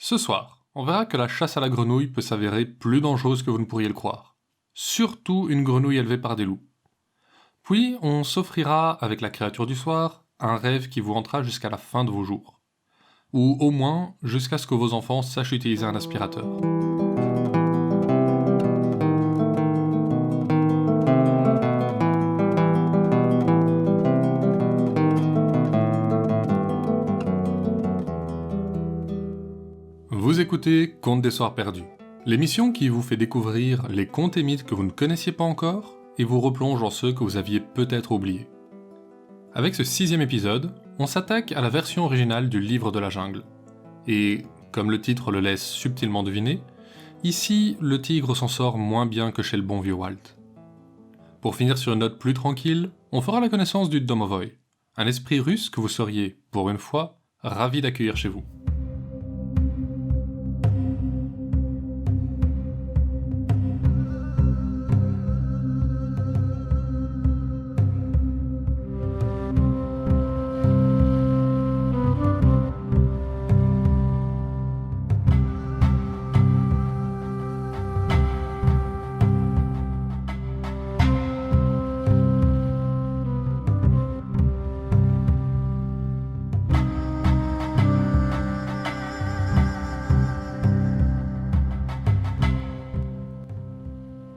Ce soir, on verra que la chasse à la grenouille peut s'avérer plus dangereuse que vous ne pourriez le croire. Surtout une grenouille élevée par des loups. Puis, on s'offrira, avec la créature du soir, un rêve qui vous hantera jusqu'à la fin de vos jours. Ou au moins, jusqu'à ce que vos enfants sachent utiliser un aspirateur. Vous écoutez Contes des Soirs Perdus, l'émission qui vous fait découvrir les contes et mythes que vous ne connaissiez pas encore et vous replonge dans ceux que vous aviez peut-être oubliés. Avec ce 6e épisode, on s'attaque à la version originale du Livre de la Jungle. Et, comme le titre le laisse subtilement deviner, ici, le tigre s'en sort moins bien que chez le bon vieux Walt. Pour finir sur une note plus tranquille, on fera la connaissance du Domovoy, un esprit russe que vous seriez, pour une fois, ravi d'accueillir chez vous.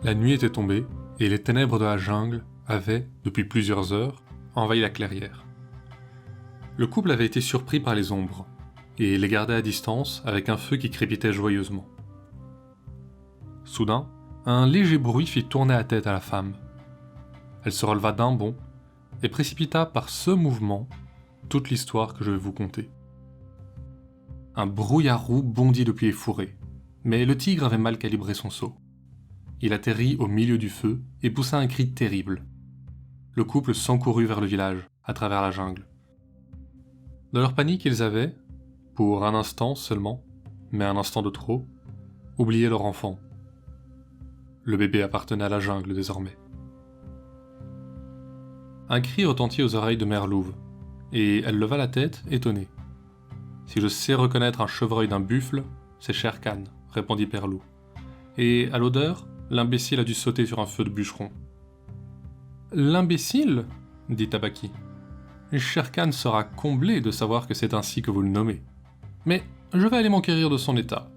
La nuit était tombée, et les ténèbres de la jungle avaient, depuis plusieurs heures, envahi la clairière. Le couple avait été surpris par les ombres, et les gardait à distance avec un feu qui crépitait joyeusement. Soudain, un léger bruit fit tourner la tête à la femme. Elle se releva d'un bond, et précipita par ce mouvement toute l'histoire que je vais vous conter. Un brouillard-roux bondit depuis les fourrés, mais le tigre avait mal calibré son saut. Il atterrit au milieu du feu et poussa un cri terrible. Le couple s'encourut vers le village, à travers la jungle. Dans leur panique, ils avaient, pour un instant seulement, mais un instant de trop, oublié leur enfant. Le bébé appartenait à la jungle désormais. Un cri retentit aux oreilles de Mère Louve, et elle leva la tête, étonnée. « Si je sais reconnaître un chevreuil d'un buffle, c'est Shere Khan, répondit Père Loup. Et à l'odeur, l'imbécile a dû sauter sur un feu de bûcheron. L'imbécile dit Tabaki. Shere Khan sera comblé de savoir que c'est ainsi que vous le nommez. Mais je vais aller m'enquérir de son état.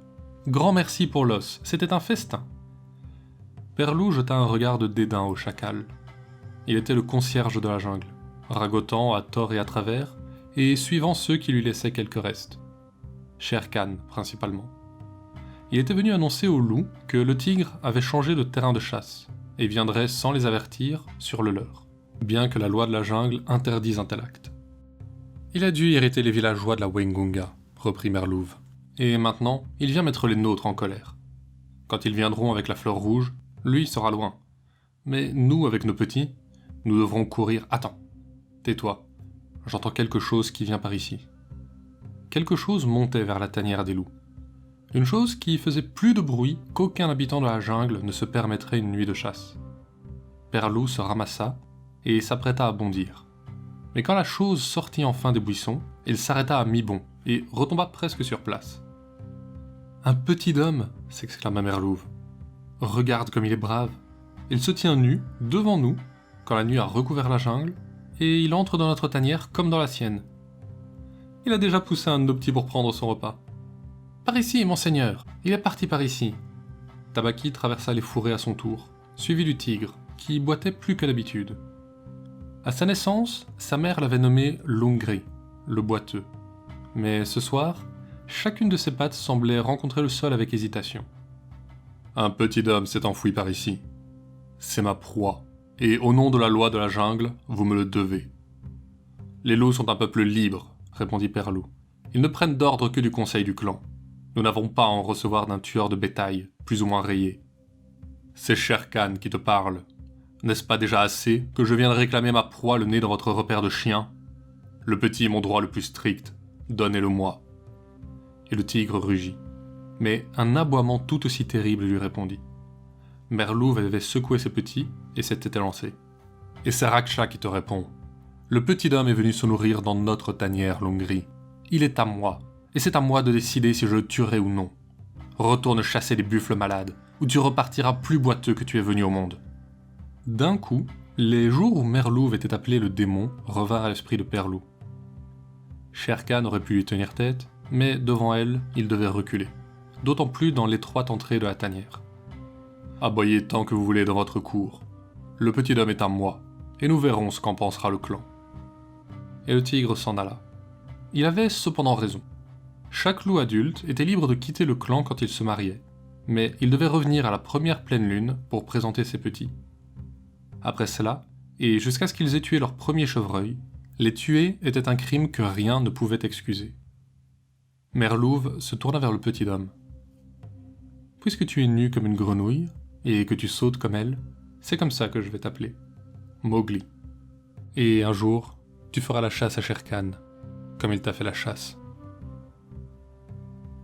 Grand merci pour l'os, c'était un festin. Père Loup jeta un regard de dédain au chacal. Il était le concierge de la jungle, ragotant à tort et à travers, et suivant ceux qui lui laissaient quelques restes. Shere Khan, principalement. Il était venu annoncer aux loups que le tigre avait changé de terrain de chasse, et viendrait sans les avertir sur le leur, bien que la loi de la jungle interdise un tel acte. Il a dû irriter les villageois de la Wengunga, reprit Mère Louve, et maintenant, il vient mettre les nôtres en colère. Quand ils viendront avec la fleur rouge, lui sera loin. Mais nous, avec nos petits, nous devrons courir. Attends, tais-toi, j'entends quelque chose qui vient par ici. Quelque chose montait vers la tanière des loups. Une chose qui faisait plus de bruit qu'aucun habitant de la jungle ne se permettrait une nuit de chasse. Père Loup se ramassa et s'apprêta à bondir. Mais quand la chose sortit enfin des buissons, il s'arrêta à mi-bond et retomba presque sur place. « Un petit homme !» s'exclama Mère Louve. « Regarde comme il est brave. Il se tient nu, devant nous, quand la nuit a recouvert la jungle, et il entre dans notre tanière comme dans la sienne. Il a déjà poussé un de nos petits pour prendre son repas. Par ici, monseigneur, il est parti par ici. » Tabaki traversa les fourrés à son tour, suivi du tigre, qui boitait plus que d'habitude. À sa naissance, sa mère l'avait nommé Lungri, le boiteux. Mais ce soir, chacune de ses pattes semblait rencontrer le sol avec hésitation. Un petit homme s'est enfoui par ici. C'est ma proie, et au nom de la loi de la jungle, vous me le devez. Les loups sont un peuple libre, répondit Père Loup. Ils ne prennent d'ordre que du conseil du clan. Nous n'avons pas à en recevoir d'un tueur de bétail, plus ou moins rayé. C'est Shere Khan qui te parle. N'est-ce pas déjà assez que je vienne réclamer ma proie le nez dans votre repère de chien? Le petit est mon droit le plus strict. Donnez-le-moi. Et le tigre rugit. Mais un aboiement tout aussi terrible lui répondit. Mère Louve avait secoué ses petits et s'était élancée. Et c'est Raksha qui te répond. Le petit homme est venu se nourrir dans notre tanière, Lungri. Il est à moi. et c'est à moi de décider si je le tuerai ou non. Retourne chasser les buffles malades, ou tu repartiras plus boiteux que tu es venu au monde. » D'un coup, les jours où Mère Louve était appelée le démon revinrent à l'esprit de Père Loup. Shere Khan aurait pu lui tenir tête, mais devant elle, il devait reculer, d'autant plus dans l'étroite entrée de la tanière. « Aboyez tant que vous voulez dans votre cour. Le petit homme est à moi, et nous verrons ce qu'en pensera le clan. » Et le tigre s'en alla. Il avait cependant raison. Chaque loup adulte était libre de quitter le clan quand il se mariait, mais il devait revenir à la première pleine lune pour présenter ses petits. Après cela, et jusqu'à ce qu'ils aient tué leur premier chevreuil, les tuer était un crime que rien ne pouvait excuser. Mère Louve se tourna vers le petit homme. « Puisque tu es nu comme une grenouille, et que tu sautes comme elle, c'est comme ça que je vais t'appeler. Mowgli. Et un jour, tu feras la chasse à Shere Khan, comme il t'a fait la chasse. »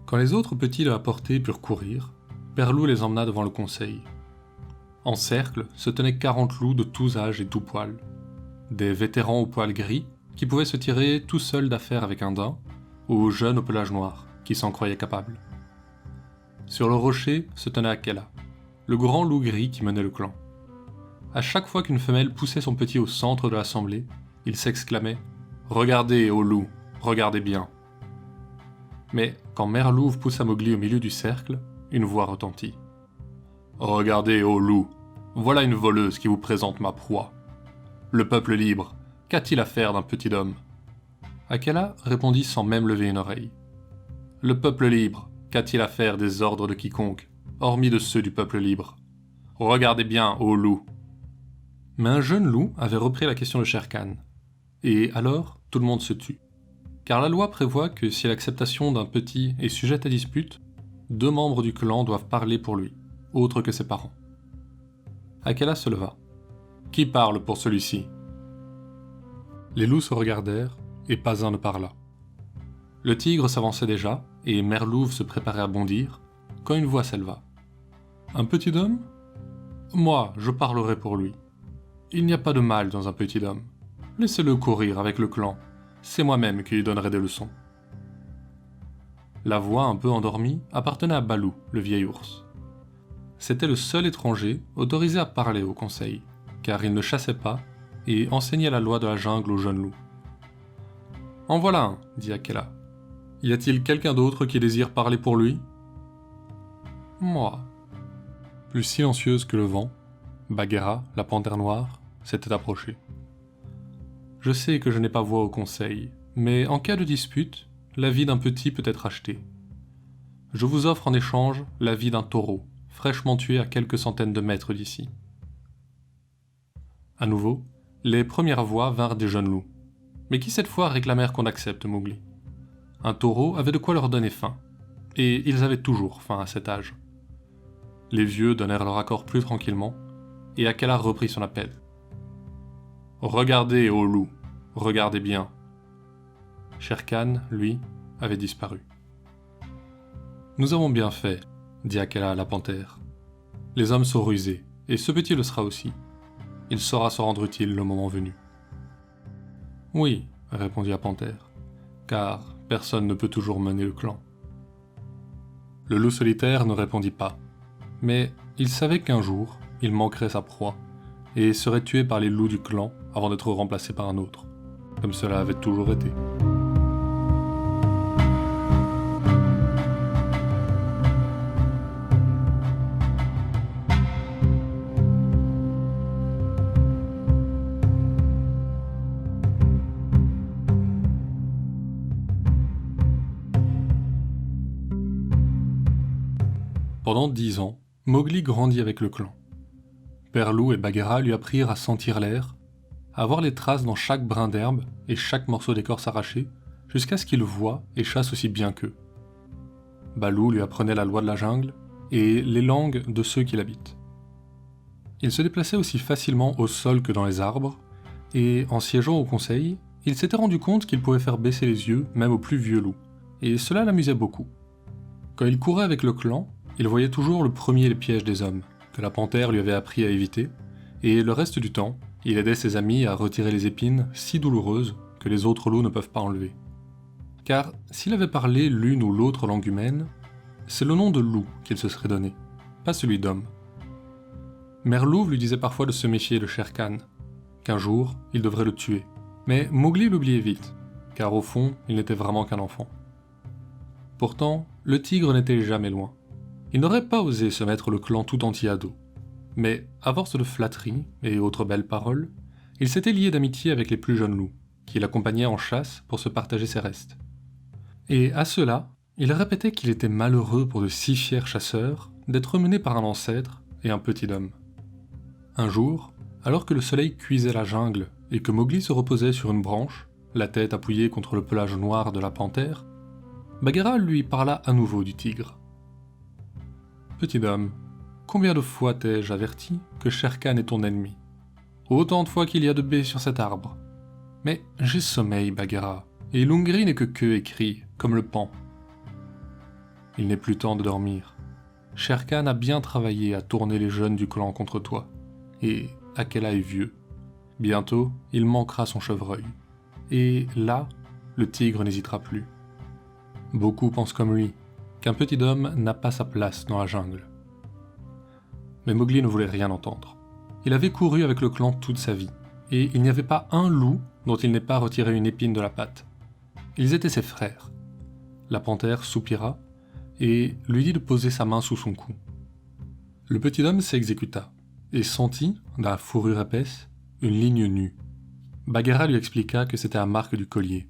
Quand les autres petits de la portée purent courir, Père Loup les emmena devant le conseil. En cercle se tenaient 40 loups de tous âges et tous poils. Des vétérans aux poils gris, qui pouvaient se tirer tout seuls d'affaire avec un daim, ou jeunes au pelage noir, qui s'en croyaient capables. Sur le rocher se tenait Akela, le grand loup gris qui menait le clan. À chaque fois qu'une femelle poussait son petit au centre de l'assemblée, il s'exclamait « Regardez, ô loup, regardez bien !» Mais quand Mère Louve poussa Mowgli au milieu du cercle, une voix retentit. « Regardez, ô loup, voilà une voleuse qui vous présente ma proie. Le peuple libre, qu'a-t-il à faire d'un petit homme ?» Akela répondit sans même lever une oreille. « Le peuple libre, qu'a-t-il à faire des ordres de quiconque, hormis de ceux du peuple libre? Regardez bien, ô loup !» Mais un jeune loup avait repris la question de Shere Khan. Et alors, tout le monde se tut. Car la loi prévoit que si l'acceptation d'un petit est sujette à dispute, 2 membres du clan doivent parler pour lui, autres que ses parents. Akela se leva. « Qui parle pour celui-ci » Les loups se regardèrent, et pas un ne parla. Le tigre s'avançait déjà, et Mère Louve se préparait à bondir, quand une voix s'éleva. « Un petit homme ? Moi, je parlerai pour lui. Il n'y a pas de mal dans un petit homme. Laissez-le courir avec le clan. C'est moi-même qui lui donnerai des leçons. » La voix un peu endormie appartenait à Balou, le vieil ours. C'était le seul étranger autorisé à parler au conseil, car il ne chassait pas et enseignait la loi de la jungle aux jeunes loups. « En voilà un, » dit Akela. « Y a-t-il quelqu'un d'autre qui désire parler pour lui ?»« Moi. » Plus silencieuse que le vent, Bagheera, la panthère noire, s'était approchée. « Je sais que je n'ai pas voix au conseil, mais en cas de dispute, la vie d'un petit peut être achetée. Je vous offre en échange la vie d'un taureau, fraîchement tué à quelques centaines de mètres d'ici. » À nouveau, les premières voix vinrent des jeunes loups, mais qui cette fois réclamèrent qu'on accepte Mowgli. Un taureau avait de quoi leur donner faim, et ils avaient toujours faim à cet âge. Les vieux donnèrent leur accord plus tranquillement, et Akela reprit son appel. « Regardez, ô loup, regardez bien. » Shere Khan, lui, avait disparu. « Nous avons bien fait, » dit Akela à la panthère. « Les hommes sont rusés, et ce petit le sera aussi. Il saura se rendre utile le moment venu. »« Oui, » répondit la panthère, « car personne ne peut toujours mener le clan. » Le loup solitaire ne répondit pas, mais il savait qu'un jour, il manquerait sa proie, et serait tué par les loups du clan avant d'être remplacé par un autre, comme cela avait toujours été. Pendant 10 ans, Mowgli grandit avec le clan. Père Loup et Bagheera lui apprirent à sentir l'air, à voir les traces dans chaque brin d'herbe et chaque morceau d'écorce arraché, jusqu'à ce qu'il voie et chasse aussi bien qu'eux. Balou lui apprenait la loi de la jungle et les langues de ceux qui l'habitent. Il se déplaçait aussi facilement au sol que dans les arbres, et en siégeant au conseil, il s'était rendu compte qu'il pouvait faire baisser les yeux même aux plus vieux loups, et cela l'amusait beaucoup. Quand il courait avec le clan, il voyait toujours le premier les pièges des hommes, que la panthère lui avait appris à éviter, et le reste du temps, il aidait ses amis à retirer les épines si douloureuses que les autres loups ne peuvent pas enlever. car s'il avait parlé l'une ou l'autre langue humaine, c'est le nom de loup qu'il se serait donné, pas celui d'homme. Mère Louve lui disait parfois de se méfier de Shere Khan, qu'un jour il devrait le tuer, mais Mowgli l'oubliait vite, car au fond il n'était vraiment qu'un enfant. Pourtant, le tigre n'était jamais loin. Il n'aurait pas osé se mettre le clan tout entier à dos, mais à force de flatteries et autres belles paroles, il s'était lié d'amitié avec les plus jeunes loups, qui l'accompagnaient en chasse pour se partager ses restes. Et à cela, il répétait qu'il était malheureux pour de si fiers chasseurs d'être menés par un ancêtre et un petit homme. Un jour, alors que le soleil cuisait la jungle et que Mowgli se reposait sur une branche, la tête appuyée contre le pelage noir de la panthère, Bagheera lui parla à nouveau du tigre. « Petit homme, combien de fois t'ai-je averti que Shere Khan est ton ennemi? Autant de fois qu'il y a de baies sur cet arbre. Mais j'ai sommeil, Bagheera, et l'Ungri n'est que queue et crie, comme le pan. Il n'est plus temps de dormir. Shere Khan a bien travaillé à tourner les jeunes du clan contre toi, et Akela est vieux. Bientôt, il manquera son chevreuil. Et là, le tigre n'hésitera plus. Beaucoup pensent comme lui, qu'un petit homme n'a pas sa place dans la jungle. Mais Mowgli ne voulait rien entendre. Il avait couru avec le clan toute sa vie, et il n'y avait pas un loup dont il n'ait pas retiré une épine de la patte. Ils étaient ses frères. La panthère soupira et lui dit de poser sa main sous son cou. Le petit homme s'exécuta et sentit, dans la fourrure épaisse, une ligne nue. Bagheera lui expliqua que c'était la marque du collier.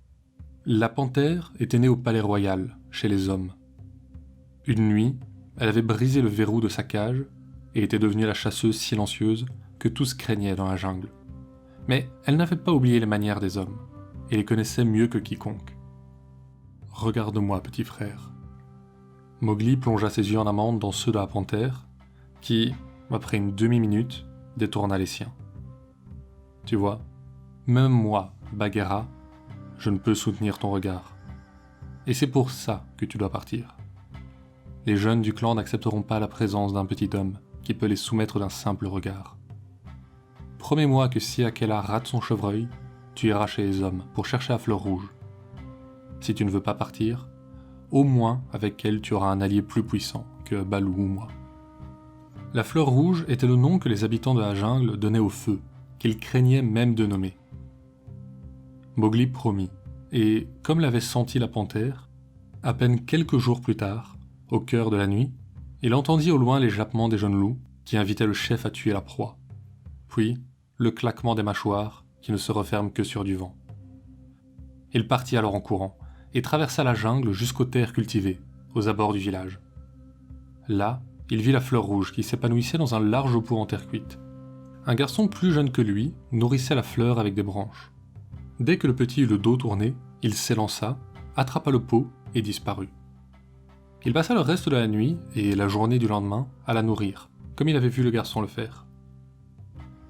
La panthère était née au palais royal, chez les hommes. Une nuit, elle avait brisé le verrou de sa cage et était devenue la chasseuse silencieuse que tous craignaient dans la jungle. Mais elle n'avait pas oublié les manières des hommes, et les connaissait mieux que quiconque. « Regarde-moi, petit frère. » Mowgli plongea ses yeux en amande dans ceux de la panthère, qui, après une demi-minute, détourna les siens. « Tu vois, même moi, Bagheera, je ne peux soutenir ton regard. Et c'est pour ça que tu dois partir. Les jeunes du clan n'accepteront pas la présence d'un petit homme qui peut les soumettre d'un simple regard. Promets-moi que si Akela rate son chevreuil, tu iras chez les hommes pour chercher la fleur rouge. Si tu ne veux pas partir, au moins avec elle tu auras un allié plus puissant que Baloo ou moi. » La fleur rouge était le nom que les habitants de la jungle donnaient au feu, qu'ils craignaient même de nommer. Mowgli promit, et comme l'avait senti la panthère, à peine quelques jours plus tard, au cœur de la nuit, il entendit au loin les jappements des jeunes loups qui invitaient le chef à tuer la proie. Puis, le claquement des mâchoires qui ne se referment que sur du vent. Il partit alors en courant et traversa la jungle jusqu'aux terres cultivées, aux abords du village. Là, il vit la fleur rouge qui s'épanouissait dans un large pot en terre cuite. Un garçon plus jeune que lui nourrissait la fleur avec des branches. Dès que le petit eut le dos tourné, il s'élança, attrapa le pot et disparut. Il passa le reste de la nuit et la journée du lendemain à la nourrir, comme il avait vu le garçon le faire.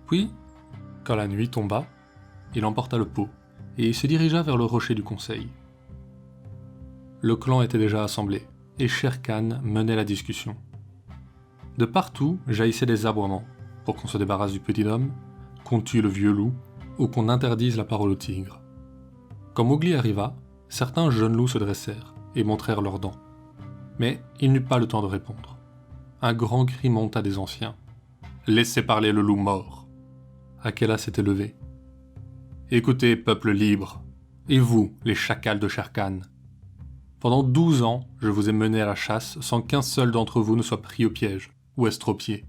Puis, quand la nuit tomba, il emporta le pot et se dirigea vers le rocher du conseil. Le clan était déjà assemblé, et Shere Khan menait la discussion. De partout jaillissaient des aboiements, pour qu'on se débarrasse du petit homme, qu'on tue le vieux loup, ou qu'on interdise la parole au tigre. Quand Mowgli arriva, certains jeunes loups se dressèrent et montrèrent leurs dents. Mais il n'eut pas le temps de répondre. Un grand cri monta des anciens. « Laissez parler le loup mort !» Akela s'était levé. « Écoutez, peuple libre, et vous, les chacals de Shere Khan. Pendant 12 ans, je vous ai mené à la chasse sans qu'un seul d'entre vous ne soit pris au piège ou estropié.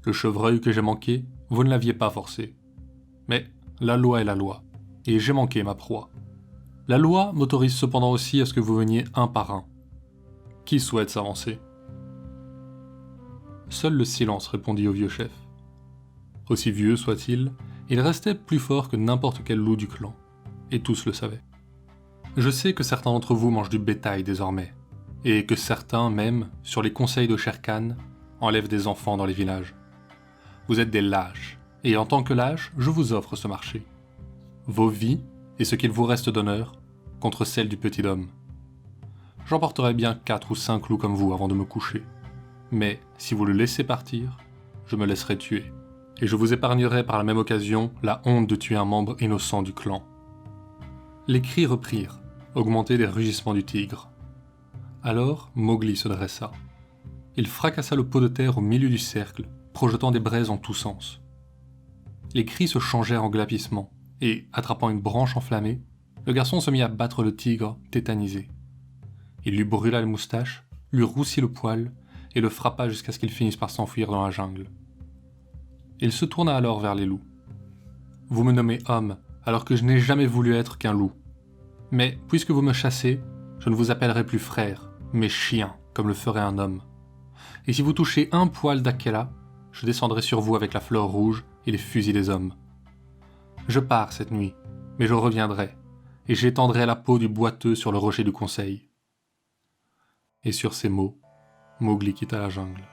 Le chevreuil que j'ai manqué, vous ne l'aviez pas forcé. Mais la loi est la loi, et j'ai manqué ma proie. La loi m'autorise cependant aussi à ce que vous veniez un par un. Qui souhaite s'avancer ?» Seul le silence répondit au vieux chef. Aussi vieux soit-il, il restait plus fort que n'importe quel loup du clan, et tous le savaient. Je sais que certains d'entre vous mangent du bétail désormais, et que certains, même, sur les conseils de Shere Khan, enlèvent des enfants dans les villages. Vous êtes des lâches, et en tant que lâches, je vous offre ce marché. Vos vies, et ce qu'il vous reste d'honneur, contre celle du petit homme. J'emporterai bien 4 ou 5 loups comme vous avant de me coucher. Mais si vous le laissez partir, je me laisserai tuer, et je vous épargnerai par la même occasion la honte de tuer un membre innocent du clan. Les cris reprirent, augmentée des rugissements du tigre. Alors, Mowgli se dressa. Il fracassa le pot de terre au milieu du cercle, projetant des braises en tous sens. Les cris se changèrent en glapissements, et, attrapant une branche enflammée, le garçon se mit à battre le tigre, tétanisé. Il lui brûla les moustaches, lui roussit le poil, et le frappa jusqu'à ce qu'il finisse par s'enfuir dans la jungle. Il se tourna alors vers les loups. « Vous me nommez homme, alors que je n'ai jamais voulu être qu'un loup. Mais, puisque vous me chassez, je ne vous appellerai plus frère, mais chien, comme le ferait un homme. Et si vous touchez un poil d'Akela, je descendrai sur vous avec la fleur rouge et les fusils des hommes. Je pars cette nuit, mais je reviendrai, et j'étendrai la peau du boiteux sur le rocher du conseil. » Et sur ces mots, Mowgli quitta la jungle.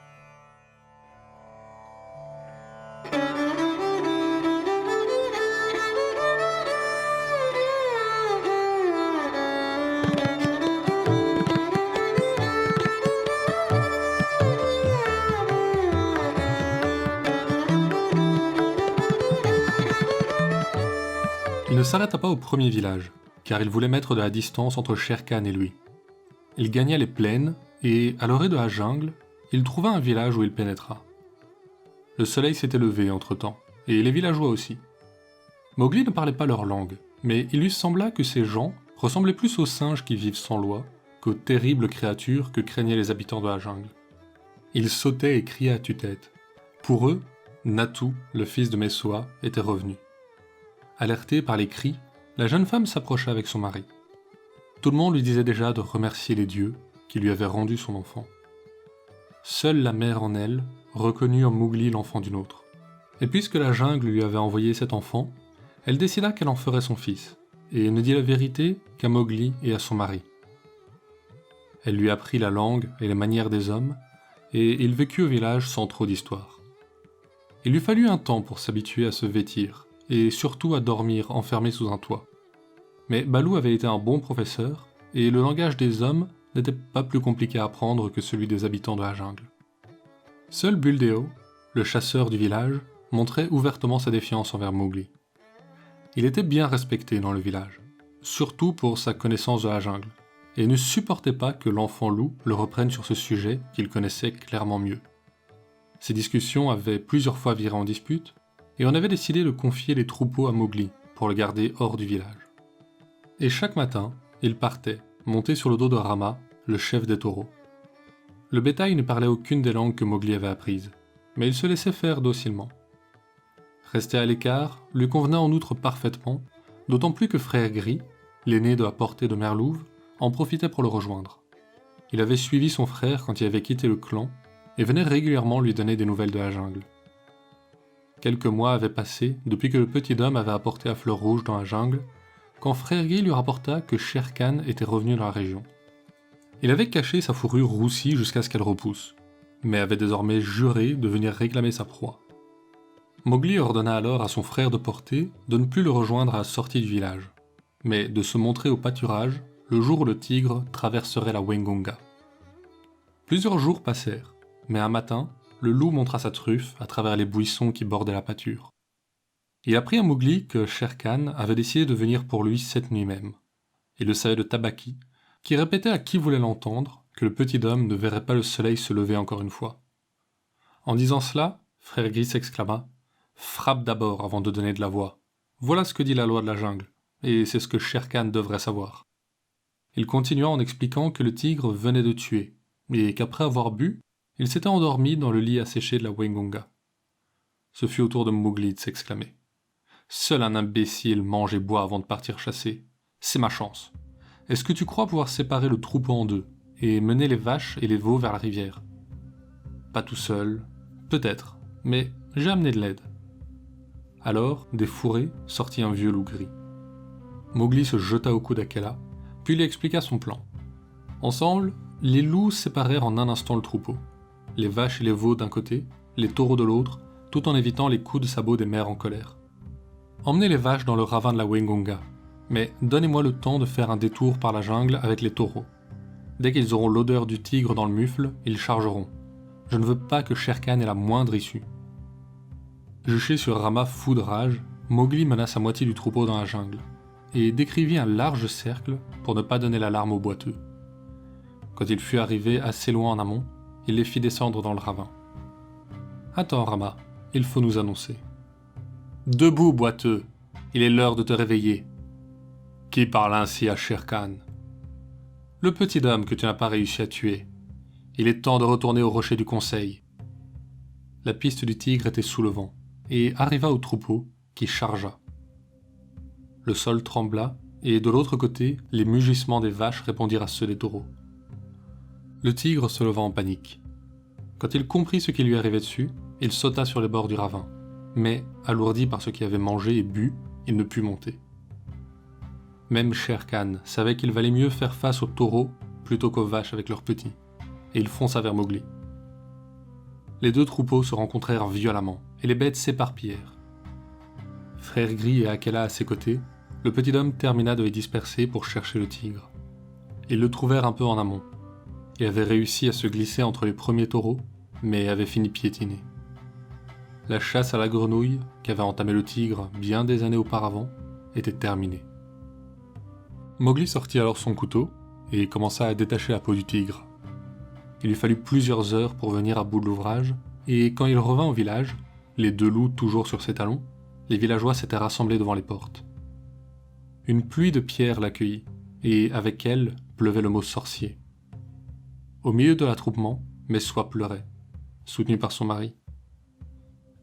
Il ne s'arrêta pas au premier village, car il voulait mettre de la distance entre Shere Khan et lui. Il gagna les plaines, et, à l'orée de la jungle, il trouva un village où il pénétra. Le soleil s'était levé entre-temps, et les villageois aussi. Mowgli ne parlait pas leur langue, mais il lui sembla que ces gens ressemblaient plus aux singes qui vivent sans loi qu'aux terribles créatures que craignaient les habitants de la jungle. Ils sautaient et criaient à tue-tête. Pour eux, Natu, le fils de Messoa, était revenu. Alertée par les cris, la jeune femme s'approcha avec son mari. Tout le monde lui disait déjà de remercier les dieux qui lui avaient rendu son enfant. Seule la mère en elle reconnut en Mowgli l'enfant d'une autre. Et puisque la jungle lui avait envoyé cet enfant, elle décida qu'elle en ferait son fils, et ne dit la vérité qu'à Mowgli et à son mari. Elle lui apprit la langue et les manières des hommes, et il vécut au village sans trop d'histoire. Il lui fallut un temps pour s'habituer à se vêtir, et surtout à dormir enfermé sous un toit. Mais Baloo avait été un bon professeur, et le langage des hommes n'était pas plus compliqué à apprendre que celui des habitants de la jungle. Seul Buldeo, le chasseur du village, montrait ouvertement sa défiance envers Mowgli. Il était bien respecté dans le village, surtout pour sa connaissance de la jungle, et ne supportait pas que l'enfant loup le reprenne sur ce sujet qu'il connaissait clairement mieux. Ces discussions avaient plusieurs fois viré en dispute, et on avait décidé de confier les troupeaux à Mowgli pour le garder hors du village. Et chaque matin, il partait, monté sur le dos de Rama, le chef des taureaux. Le bétail ne parlait aucune des langues que Mowgli avait apprises, mais il se laissait faire docilement. Rester à l'écart lui convenait en outre parfaitement, d'autant plus que Frère Gris, l'aîné de la portée de Merlouve, en profitait pour le rejoindre. Il avait suivi son frère quand il avait quitté le clan, et venait régulièrement lui donner des nouvelles de la jungle. Quelques mois avaient passé depuis que le petit homme avait apporté la fleur rouge dans la jungle, quand Frère Gris lui rapporta que Shere Khan était revenu dans la région. Il avait caché sa fourrure roussie jusqu'à ce qu'elle repousse, mais avait désormais juré de venir réclamer sa proie. Mowgli ordonna alors à son frère de portée de ne plus le rejoindre à la sortie du village, mais de se montrer au pâturage le jour où le tigre traverserait la Waingunga. Plusieurs jours passèrent, mais un matin, le loup montra sa truffe à travers les buissons qui bordaient la pâture. Il apprit à Mowgli que Shere Khan avait décidé de venir pour lui cette nuit même. Il le savait de Tabaqui, qui répétait à qui voulait l'entendre que le petit homme ne verrait pas le soleil se lever encore une fois. En disant cela, Frère Gris s'exclama « Frappe d'abord avant de donner de la voix. Voilà ce que dit la loi de la jungle, et c'est ce que Shere Khan devrait savoir. » Il continua en expliquant que le tigre venait de tuer, et qu'après avoir bu, il s'était endormi dans le lit asséché de la Waingunga. Ce fut au tour de Mowgli de s'exclamer. « Seul un imbécile mange et boit avant de partir chasser. C'est ma chance. Est-ce que tu crois pouvoir séparer le troupeau en deux, et mener les vaches et les veaux vers la rivière ? Pas tout seul, peut-être, mais j'ai amené de l'aide. » Alors, des fourrés, sortit un vieux loup gris. Mowgli se jeta au cou d'Akela, puis lui expliqua son plan. Ensemble, les loups séparèrent en un instant le troupeau. Les vaches et les veaux d'un côté, les taureaux de l'autre, tout en évitant les coups de sabot des mères en colère. Emmenez les vaches dans le ravin de la Waingunga, mais donnez-moi le temps de faire un détour par la jungle avec les taureaux. Dès qu'ils auront l'odeur du tigre dans le mufle, ils chargeront. Je ne veux pas que Shere Khan ait la moindre issue. Juché sur Rama fou de rage, Mowgli mena sa moitié du troupeau dans la jungle, et décrivit un large cercle pour ne pas donner l'alarme aux boiteux. Quand il fut arrivé assez loin en amont, il les fit descendre dans le ravin. « Attends, Rama, il faut nous annoncer. »« Debout, boiteux, il est l'heure de te réveiller. »« Qui parle ainsi à Shere Khan ?»« Le petit homme que tu n'as pas réussi à tuer. Il est temps de retourner au rocher du conseil. » La piste du tigre était sous le vent, et arriva au troupeau, qui chargea. Le sol trembla, et de l'autre côté, les mugissements des vaches répondirent à ceux des taureaux. Le tigre se leva en panique. Quand il comprit ce qui lui arrivait dessus, il sauta sur les bords du ravin, mais, alourdi par ce qu'il avait mangé et bu, il ne put monter. Même Shere Khan savait qu'il valait mieux faire face aux taureaux plutôt qu'aux vaches avec leurs petits, et il fonça vers Mowgli. Les deux troupeaux se rencontrèrent violemment, et les bêtes s'éparpillèrent. Frère Gris et Akela à ses côtés, le petit homme termina de les disperser pour chercher le tigre. Ils le trouvèrent un peu en amont, et avait réussi à se glisser entre les premiers taureaux, mais avait fini piétiné. La chasse à la grenouille, qu'avait entamé le tigre bien des années auparavant, était terminée. Mowgli sortit alors son couteau, et commença à détacher la peau du tigre. Il lui fallut plusieurs heures pour venir à bout de l'ouvrage, et quand il revint au village, les deux loups toujours sur ses talons, les villageois s'étaient rassemblés devant les portes. Une pluie de pierres l'accueillit, et avec elle pleuvait le mot sorcier. Au milieu de l'attroupement, Messoi pleurait, soutenue par son mari.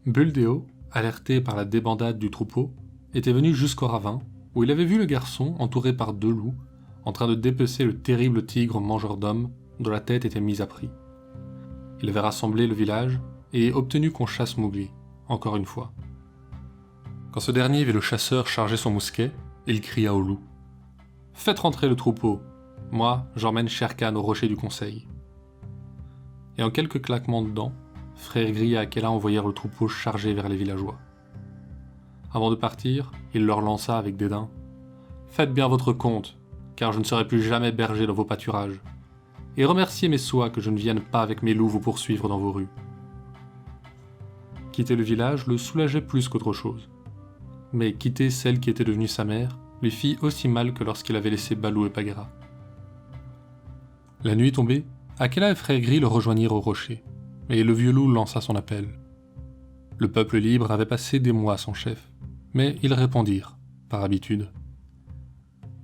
Buldeo, alerté par la débandade du troupeau, était venu jusqu'au ravin, où il avait vu le garçon entouré par deux loups, en train de dépecer le terrible tigre mangeur d'hommes dont la tête était mise à prix. Il avait rassemblé le village et obtenu qu'on chasse Mowgli, encore une fois. Quand ce dernier vit le chasseur charger son mousquet, il cria au loup. « Faites rentrer le troupeau. Moi, j'emmène Shere Khan au rocher du conseil. » Et en quelques claquements de dents, Frère Gris et Akela envoyèrent le troupeau charger vers les villageois. Avant de partir, il leur lança avec dédain. « Faites bien votre compte, car je ne serai plus jamais berger dans vos pâturages. Et remerciez mes soies que je ne vienne pas avec mes loups vous poursuivre dans vos rues. » Quitter le village le soulageait plus qu'autre chose. Mais quitter celle qui était devenue sa mère lui fit aussi mal que lorsqu'il avait laissé Balou et Bagheera. La nuit tombée, Akela et Frère Gris le rejoignirent au rocher, et le vieux loup lança son appel. Le peuple libre avait passé des mois sans chef, mais ils répondirent, par habitude.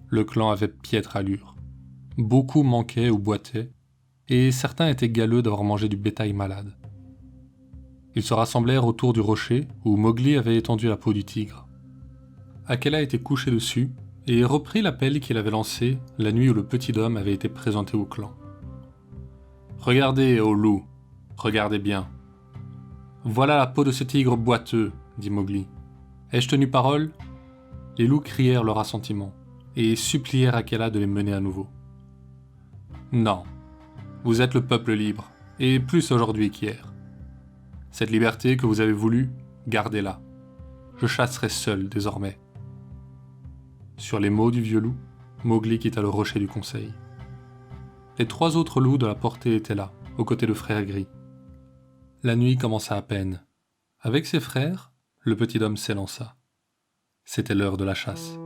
Le clan avait piètre allure. Beaucoup manquaient ou boitaient, et certains étaient galeux d'avoir mangé du bétail malade. Ils se rassemblèrent autour du rocher où Mowgli avait étendu la peau du tigre. Akela était couché dessus et reprit l'appel qu'il avait lancé la nuit où le petit homme avait été présenté au clan. « Regardez, ô loup, regardez bien. Voilà la peau de ce tigre boiteux, dit Mowgli. Ai-je tenu parole ?» Les loups crièrent leur assentiment et supplièrent Akela de les mener à nouveau. « Non, vous êtes le peuple libre, et plus aujourd'hui qu'hier. Cette liberté que vous avez voulue, gardez-la. Je chasserai seul désormais. » Sur les mots du vieux loup, Mowgli quitta le rocher du conseil. Les trois autres loups de la portée étaient là, aux côtés de Frère Gris. La nuit commença à peine. Avec ses frères, le petit homme s'élança. C'était l'heure de la chasse.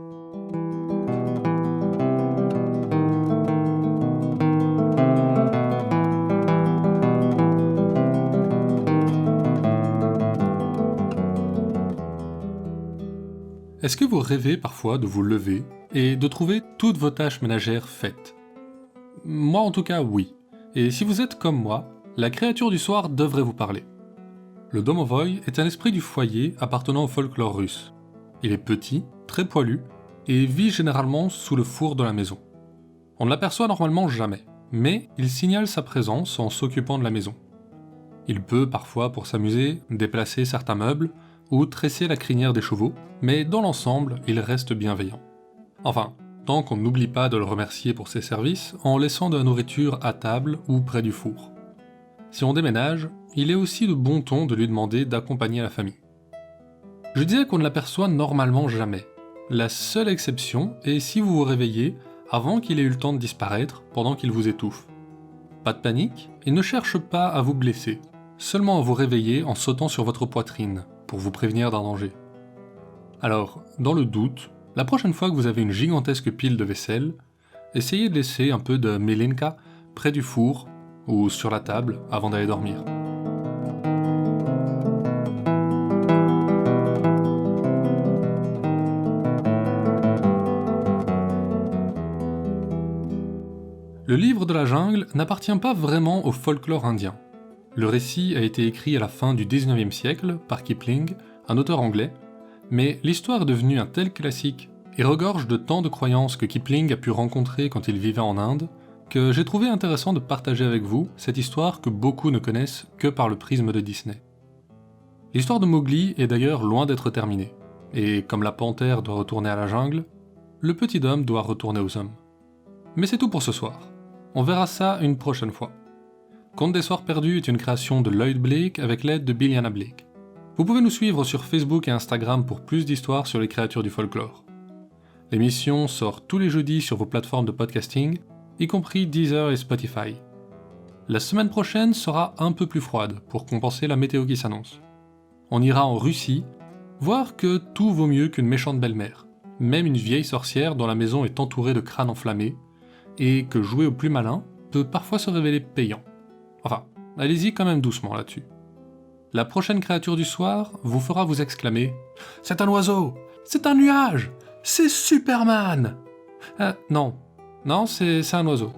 Est-ce que vous rêvez parfois de vous lever et de trouver toutes vos tâches ménagères faites ? Moi en tout cas oui, et si vous êtes comme moi, la créature du soir devrait vous parler. Le domovoy est un esprit du foyer appartenant au folklore russe. Il est petit, très poilu, et vit généralement sous le four de la maison. On ne l'aperçoit normalement jamais, mais il signale sa présence en s'occupant de la maison. Il peut parfois, pour s'amuser, déplacer certains meubles, ou tresser la crinière des chevaux, mais dans l'ensemble, il reste bienveillant. Enfin, tant qu'on n'oublie pas de le remercier pour ses services en laissant de la nourriture à table ou près du four. Si on déménage, il est aussi de bon ton de lui demander d'accompagner la famille. Je disais qu'on ne l'aperçoit normalement jamais. La seule exception est si vous vous réveillez avant qu'il ait eu le temps de disparaître pendant qu'il vous étouffe. Pas de panique, il ne cherche pas à vous blesser, seulement à vous réveiller en sautant sur votre poitrine, pour vous prévenir d'un danger. Alors, dans le doute, La prochaine fois que vous avez une gigantesque pile de vaisselle, essayez de laisser un peu de melinka près du four ou sur la table avant d'aller dormir. Le livre de la jungle n'appartient pas vraiment au folklore indien. Le récit a été écrit à la fin du 19e siècle par Kipling, un auteur anglais, mais l'histoire est devenue un tel classique et regorge de tant de croyances que Kipling a pu rencontrer quand il vivait en Inde, que j'ai trouvé intéressant de partager avec vous cette histoire que beaucoup ne connaissent que par le prisme de Disney. L'histoire de Mowgli est d'ailleurs loin d'être terminée, et comme la panthère doit retourner à la jungle, le petit homme doit retourner aux hommes. Mais c'est tout pour ce soir. On verra ça une prochaine fois. Conte des Soirs Perdus est une création de Lloyd Blake avec l'aide de Biliana Blake. Vous pouvez nous suivre sur Facebook et Instagram pour plus d'histoires sur les créatures du folklore. L'émission sort tous les jeudis sur vos plateformes de podcasting, y compris Deezer et Spotify. La semaine prochaine sera un peu plus froide pour compenser la météo qui s'annonce. On ira en Russie, voir que tout vaut mieux qu'une méchante belle-mère, même une vieille sorcière dont la maison est entourée de crânes enflammés, et que jouer au plus malin peut parfois se révéler payant. Enfin, allez-y quand même doucement là-dessus. La prochaine créature du soir vous fera vous exclamer « C'est un oiseau! C'est un nuage! C'est Superman !» Non, c'est un oiseau.